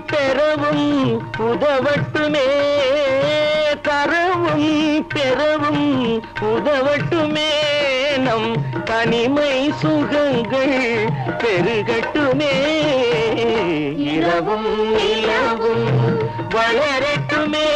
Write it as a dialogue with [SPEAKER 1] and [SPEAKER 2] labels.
[SPEAKER 1] பெறவும் உதவட்டுமே தரவும் பெறவும் உதவட்டுமே நம் தனிமை சுகங்கள் பெருகட்டுமே இரவும் நிலவும் வளரட்டுமே